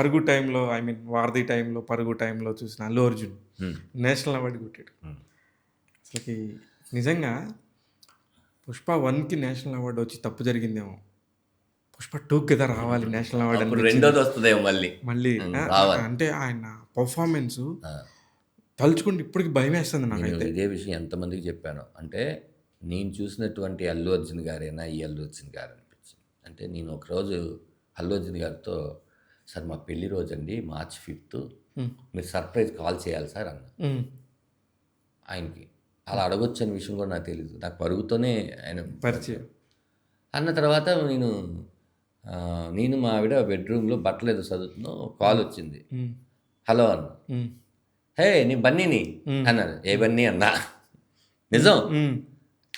పరుగు టైంలో I mean వారధి టైంలో, పరుగు టైంలో చూసిన అల్లు అర్జున్ నేషనల్ అవార్డు కొట్టాడు. అసలుకి నిజంగా పుష్ప 1కి నేషనల్ అవార్డు వచ్చి తప్పు జరిగిందేమో. పుష్ప 2కి కదా రావాలి నేషనల్ అవార్డు అప్పుడు అని రెండోది వస్తుందేమో మళ్ళీ రావాలి. అంటే ఆయన పర్ఫార్మెన్స్ తలుచుకుంటే ఇప్పటికి భయం వేస్తుంది నేను నాకైతే. ఇదే విషయం ఎంతమందికి చెప్పాను అంటే, నేను చూసినటువంటి అల్లు అర్జున్ గారేనా ఈ అల్లు అర్జున్ గారు అనిపించింది. అంటే నేను ఒకరోజు అల్లు అర్జున్ గారితో, సార్ మా పెళ్లి రోజు అండి March 5th, మీరు సర్ప్రైజ్ కాల్ చేయాలి సార్ అన్న. ఆయనకి అలా అడగొచ్చు అనే విషయం కూడా నాకు తెలియదు. నాకు పరుగుతోనే ఆయన పరిచయం అన్న తర్వాత నేను మా ఆవిడ బెడ్రూమ్లో బట్టలు ఏదో చదువుతున్నాం, కాల్ వచ్చింది. హలో అన్న. హే నీ బన్నీని అన్నాడు. ఏ బన్నీ అన్నా? నిజం.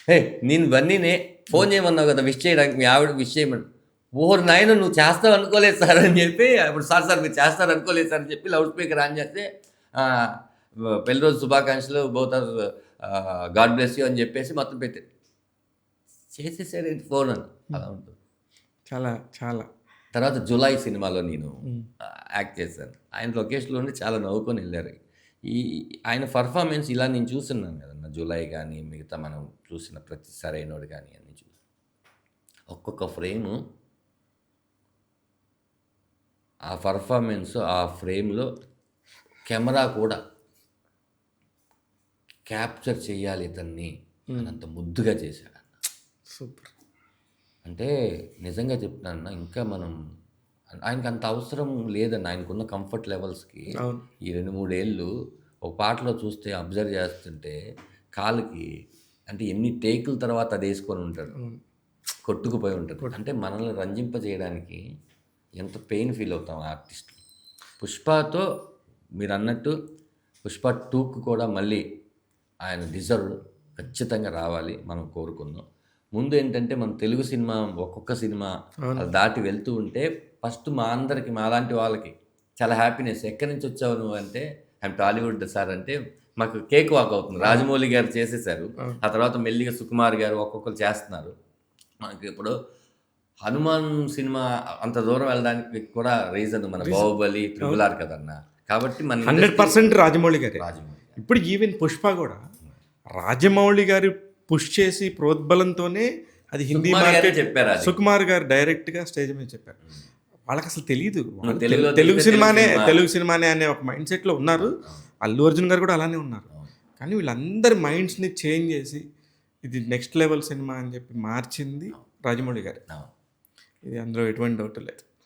హే నేను బన్నీనే, ఫోన్ చేయమన్నావు కదా విష్ చేయడానికి, మీ ఆవిడ విష్ చేయమని. ఓహో నాయన నువ్వు చేస్తావు అనుకోలేదు సార్ అని చెప్పి, అప్పుడు సార్ మీరు చేస్తారు అనుకోలేదు సార్ అని చెప్పి లౌడ్ స్పీకర్ ఆన్ చేస్తే పెళ్లి రోజు శుభాకాంక్షలు both are God bless you అని చెప్పేసి మొత్తం పెట్టి చేసేసారు ఫోన్ అని. అలా ఉంటుంది. చాలా చాలా తర్వాత జులై సినిమాలో నేను యాక్ట్ చేశాను. ఆయన లొకేషన్లో ఉండి చాలా నవ్వుకొని వెళ్ళారు. ఆయన పర్ఫార్మెన్స్ ఇలా నేను చూస్తున్నాను కదన్న, జులై కానీ మిగతా మనం చూసిన ప్రతి సరైనోడు కానీ అన్నీ చూసి ఒక్కొక్క ఫ్రేము ఆ పర్ఫార్మెన్స్, ఆ ఫ్రేమ్లో కెమెరా కూడా క్యాప్చర్ చేయాలి ఇతన్ని అంత ముద్దుగా చేశాడు. సూపర్. అంటే నిజంగా చెప్తున్నాను, ఇంకా మనం ఆయనకు అంత అవసరం లేదన్న. ఆయనకున్న కంఫర్ట్ లెవెల్స్కి ఈ 2-3 ఏళ్ళు ఒక పాటలో చూస్తే అబ్జర్వ్ చేస్తుంటే కాలుకి అంటే ఎన్ని టేకుల తర్వాత అది వేసుకొని ఉంటాడు, కొట్టుకుపోయి ఉంటాడు. అంటే మనల్ని రంజింపజేయడానికి ఎంత పెయిన్ ఫీల్ అవుతాం ఆర్టిస్ట్. పుష్పతో మీరు అన్నట్టు పుష్ప 2కు కూడా మళ్ళీ ఆయన డిజర్వ్ ఖచ్చితంగా రావాలి మనం కోరుకుందాం. ముందు ఏంటంటే మన తెలుగు సినిమా ఒక్కొక్క సినిమా అది దాటి వెళ్తూ ఉంటే ఫస్ట్ మా అందరికి మాలాంటి వాళ్ళకి చాలా హ్యాపీనెస్. ఎక్కడి నుంచి వచ్చావు నువ్వు అంటే ఐఎమ్ టాలీవుడ్ సార్ అంటే మాకు కేక్ వాక్ అవుతుంది. రాజమౌళి గారు చేసేసారు, ఆ తర్వాత మెల్లిగా సుకుమార్ గారు ఒక్కొక్కరు చేస్తున్నారు. మనకి ఇప్పుడు హనుమాన్ సినిమా అంత దూరం వెళ్ళడానికి కూడా రీజన్ మన బాహుబలి, ట్రిపుల్ ఆర్ కదన్నా. కాబట్టి మన 100% రాజమౌళి గారు. ఇప్పుడు ఈవెన్ పుష్ప కూడా రాజమౌళి గారు పుష్ చేసి ప్రోద్బలంతోనే అది హిందీ మార్కెట్ చెప్పారు. సుకుమార్ గారు డైరెక్ట్గా స్టేజ్ మీద చెప్పారు. వాళ్ళకి అసలు తెలియదు తెలుగు సినిమానే అనే ఒక మైండ్ సెట్లో ఉన్నారు. అల్లు అర్జున్ గారు కూడా అలానే ఉన్నారు. కానీ వీళ్ళందరి మైండ్స్ని చేంజ్ చేసి ఇది నెక్స్ట్ లెవెల్ సినిమా అని చెప్పి మార్చింది రాజమౌళి గారు. ఇది అందులో ఎటువంటి డౌట్ లేదు.